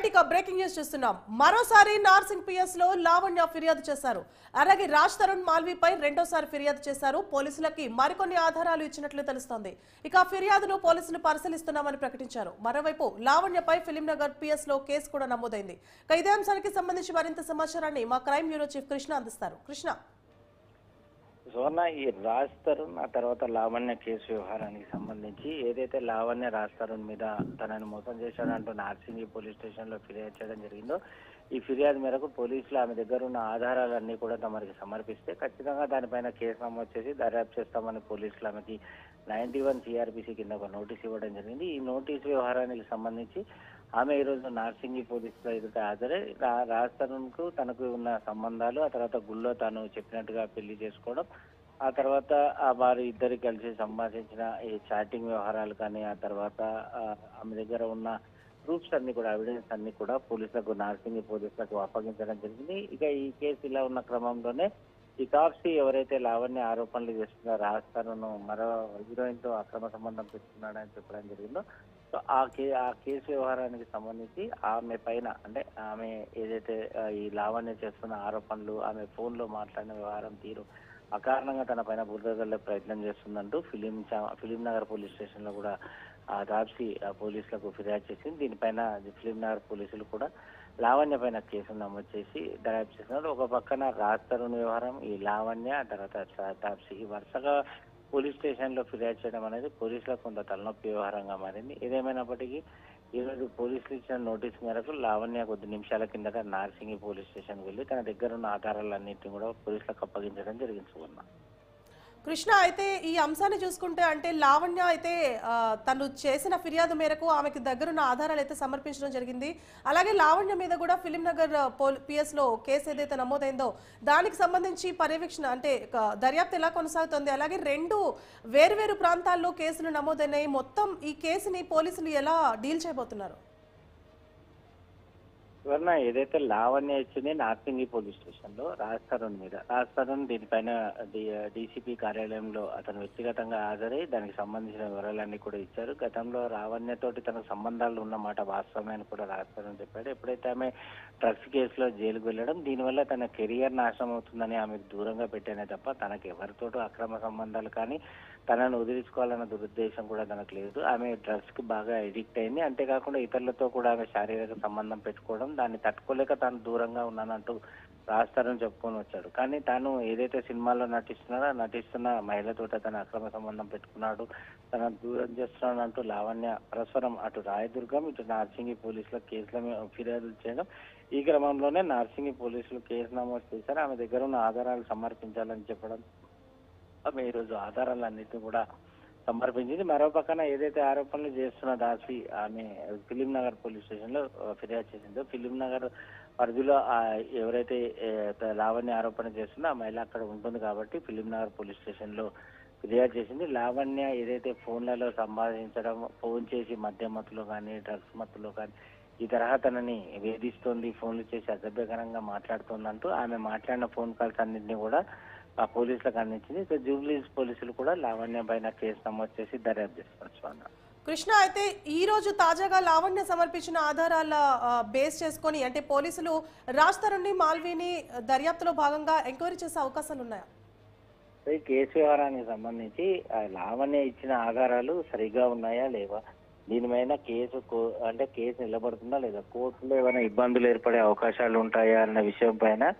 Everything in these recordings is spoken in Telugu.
ఇక బ్రేకింగ్ న్యూస్ చూస్తున్నాం. మరోసారి నార్సింగ్ పిఎస్ లో లావణ్య ఫిర్యాదు చేశారు. అలాగే రాజ్ తరుణ్ మాల్వీపై రెండోసారి ఫిర్యాదు చేశారు. పోలీసులకి మరికొన్ని ఆధారాలు ఇచ్చినట్లు తెలుస్తోంది. ఇక ఫిర్యాదును పోలీసులు పరిశీలిస్తున్నామని ప్రకటించారు. మరోవైపు లావణ్యపై ఫిలింనగర్ పిఎస్ లో కేసు కూడా నమోదైంది. ఇదే అంశానికి సంబంధించి మరింత సమాచారాన్ని మా క్రైమ్ బ్యూరో చీఫ్ కృష్ణ అందిస్తారు. కృష్ణ, సోనా, ఈ రాజ్ తరుణ్ ఆ తర్వాత లావణ్య కేసు వ్యవహారానికి సంబంధించి ఏదైతే లావణ్య రాజ్ తరుణ్ మీద తనని మోసం చేశాడంటూ నార్సింగి పోలీస్ స్టేషన్ లో ఫిర్యాదు చేయడం జరిగిందో, ఈ ఫిర్యాదు మేరకు పోలీసులు ఆమె దగ్గర ఉన్న ఆధారాలన్నీ కూడా తమకి సమర్పిస్తే ఖచ్చితంగా దానిపైన కేసు నమోదు చేసి దర్యాప్తు చేస్తామని పోలీసులు ఆమెకి 91 సిఆర్పిసి కింద ఒక నోటీస్ ఇవ్వడం జరిగింది. ఈ నోటీసు వ్యవహారానికి సంబంధించి ఆమె ఈరోజు నార్సింగి పోలీసుల ఎదుట హాజరై రాజ్ తరుణ్ కు తనకు ఉన్న సంబంధాలు, ఆ తర్వాత గుళ్ళో తాను చెప్పినట్టుగా పెళ్లి చేసుకోవడం, ఆ తర్వాత వారు ఇద్దరు కలిసి సంభాషించిన ఈ చాటింగ్ వ్యవహారాలు కానీ, ఆ తర్వాత ఆమె దగ్గర ఉన్న ప్రూఫ్స్ అన్ని కూడా, ఎవిడెన్స్ అన్ని కూడా పోలీసులకు, నార్సింగి పోలీసులకు అప్పగించడం జరిగింది. ఇక ఈ కేసు ఇలా ఉన్న క్రమంలోనే ఈ తాప్సీ ఎవరైతే లావణ్య ఆరోపణలు చేస్తున్నారో రాజ్ తరుణ్ మరో హీరోయిన్ తో అక్రమ సంబంధం పెట్టుకున్నాడని చెప్పడం జరిగిందో, సో ఆ కేసు వ్యవహారానికి సంబంధించి ఆమె పైన, అంటే ఆమె ఏదైతే ఈ లావణ్య చేస్తున్న ఆరోపణలు, ఆమె ఫోన్ లో మాట్లాడిన వ్యవహారం తీరు అకారణంగా తన పైన బురదగల్లే ప్రయత్నం చేస్తుందంటూ ఫిలిం నగర్ పోలీస్ స్టేషన్ లో కూడా తాప్సీ పోలీసులకు ఫిర్యాదు చేసింది. దీనిపైన ఫిలిం నగర్ పోలీసులు కూడా లావణ్య పైన కేసు నమోదు చేసి దర్యాప్తు చేస్తున్నారు. ఒక పక్కన రాజ్ తరుణ్ వ్యవహారం, ఈ లావణ్య, తర్వాత తాప్సీ ఈ వరుసగా పోలీస్ స్టేషన్ లో ఫిర్యాదు చేయడం అనేది పోలీసులకు కొంత తలనొప్పి వ్యవహారంగా మారింది. ఏదేమైనప్పటికీ ఈరోజు పోలీసులు ఇచ్చిన నోటీస్ మేరకు లావణ్య కొద్ది నిమిషాల కిందట నార్సింగి పోలీస్ స్టేషన్ వెళ్లి తన దగ్గర ఉన్న ఆధారాలన్నింటినీ కూడా పోలీసులకు అప్పగించడం జరిగింది. సువర్ణ, కృష్ణ, అయితే ఈ అంశాన్ని చూసుకుంటే అంటే లావణ్య అయితే తను చేసిన ఫిర్యాదు మేరకు ఆమెకి దగ్గరున్న ఆధారాలు అయితే సమర్పించడం జరిగింది. అలాగే లావణ్య మీద కూడా ఫిలింనగర్ పిఎస్ లో కేసు ఏదైతే నమోదైందో దానికి సంబంధించి పర్యవేక్షణ, అంటే దర్యాప్తు ఎలా కొనసాగుతుంది, అలాగే రెండు వేరువేరు ప్రాంతాల్లో కేసులు నమోదైనాయి. మొత్తం ఈ కేసుని పోలీసులు ఎలా డీల్ చేయబోతున్నారు? సువర్ణ, ఏదైతే లావణ్య ఇచ్చింది నార్సింగి పోలీస్ స్టేషన్ లో రాజ్ తరుణ్ మీద, రాజ్ తరుణ్ దీనిపైన డీసీపీ కార్యాలయంలో అతను వ్యక్తిగతంగా హాజరై దానికి సంబంధించిన వివరాలన్నీ కూడా ఇచ్చారు. గతంలో లావణ్యతోటి తనకు సంబంధాలు ఉన్నమాట వాస్తవమే అని కూడా రాజ్ తరుణ్ చెప్పాడు. ఎప్పుడైతే ఆమె డ్రగ్స్ కేసులో జైలుకు వెళ్ళడం, దీనివల్ల తన కెరియర్ నాశనం అవుతుందని ఆమెకు దూరంగా పెట్టానే తప్ప తనకు ఎవరితోటూ అక్రమ సంబంధాలు కానీ తనను వదిలించుకోవాలన్న దురుద్దేశం కూడా తనకు లేదు. ఆమె డ్రగ్స్ కి బాగా ఎడిక్ట్ అయింది. అంతేకాకుండా ఇతరులతో కూడా ఆమె శారీరక సంబంధం పెట్టుకోవడం, దాన్ని తట్టుకోలేక తాను దూరంగా ఉన్నానంటూ రాజ్ తరుణ్ చెప్పుకొని వచ్చాడు. కానీ తాను ఏదైతే సినిమాల్లో నటిస్తున్న మహిళతో తన అక్రమ సంబంధం పెట్టుకున్నాడు, తనను దూరం చేస్తున్నాడంటూ లావణ్య పరస్పరం అటు రాయదుర్గం, ఇటు నార్సింగి పోలీసుల కేసుల ఫిర్యాదులు చేయడం, ఈ క్రమంలోనే నార్సింగి పోలీసులు కేసు నమోదు చేశారు. ఆమె దగ్గర ఉన్న ఆధారాలు సమర్పించాలని చెప్పడం, ఆమె ఈరోజు ఆధారాలన్నింటినీ కూడా సమర్పించింది. మరో పక్కన ఏదైతే ఆరోపణలు చేస్తున్న దాసి ఆమె ఫిలిం నగర్ పోలీస్ స్టేషన్ లో ఫిర్యాదు చేసిందో, ఫిలిం నగర్ పరిధిలో ఎవరైతే లావణ్య ఆరోపణ చేస్తుందో ఆ మహిళ అక్కడ ఉంటుంది కాబట్టి ఫిలిం నగర్ పోలీస్ స్టేషన్ లో ఫిర్యాదు చేసింది. లావణ్య ఏదైతే ఫోన్లలో సంభాషించడం, ఫోన్ చేసి మద్యం మత్తులో కానీ డ్రగ్స్ మత్తులో కానీ ఈ తరహా తనని వేధిస్తోంది, ఫోన్లు చేసి అసభ్యకరంగా మాట్లాడుతోందంటూ ఆమె మాట్లాడిన ఫోన్ కాల్స్ అన్నింటినీ కూడా ఆ పోలీసులకు అందించింది. ఇక జూబ్లీస్ పోలీసులు కూడా లావణ్య పైన కేసు నమోదు చేసి దర్యాప్తు చేస్తున్నారు. కృష్ణ, అయితే ఈ రోజు తాజాగా లావణ్య సమర్పించిన ఆధారాల బేస్ చేసుకొని అంటే పోలీసులు రాజ్ తరుణ్ మాల్వీని దర్యాప్తులో భాగంగా ఎంక్వైరీ చేసే అవకాశాలు ఉన్నాయా? ఈ కేసు వ్యవహారానికి సంబంధించి లావణ్య ఇచ్చిన ఆధారాలు సరిగా ఉన్నాయా లేవా, దీనిపైన కేసు నిలబడుతుందా లేదా, కోర్టులో ఏమైనా ఇబ్బందులు ఏర్పడే అవకాశాలు ఉంటాయా అన్న విషయం పైన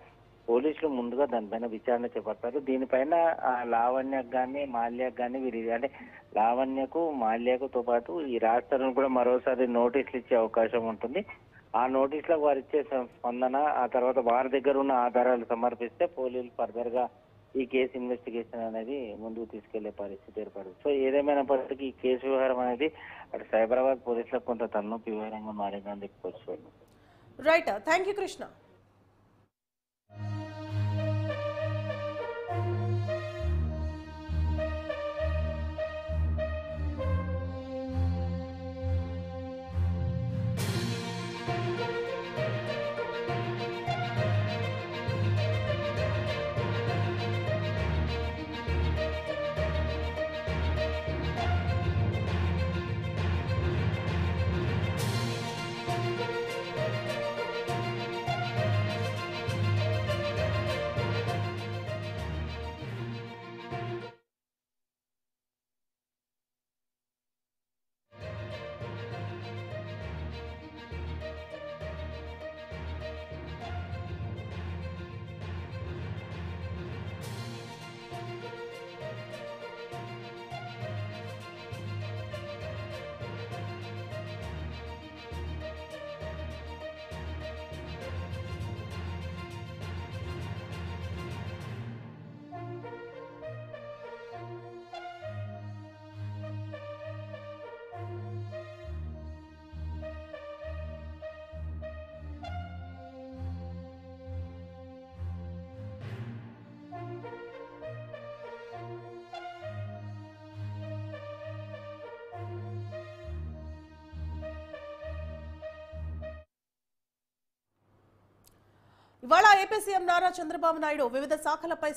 పోలీసులు ముందుగా దానిపైన విచారణ చేపడతారు. దీనిపైన లావణ్యకు కానీ మాల్యకు కానీ అంటే లావణ్యకు మాల్యకుతో పాటు ఈ రాజ్ తరుణ్ కూడా మరోసారి నోటీసులు ఇచ్చే అవకాశం ఉంటుంది. ఆ నోటీసులకు వారు ఇచ్చే స్పందన, ఆ తర్వాత వారి దగ్గర ఉన్న ఆధారాలు సమర్పిస్తే పోలీసులు ఫర్దర్ గా ఈ కేసు ఇన్వెస్టిగేషన్ అనేది ముందుకు తీసుకెళ్లే పరిస్థితి ఏర్పడుతుంది. సో ఏదేమైనప్పటికీ ఈ కేసు వ్యవహారం అనేది అటు సైబరాబాద్ పోలీసులకు కొంత తలనొప్పి వ్యవహారంగా మారిందని చెప్పుకోవచ్చు. Right, thank you Krishna. ఇవాళ ఏపీ సీఎం నారా చంద్రబాబు నాయుడు వివిధ శాఖలపై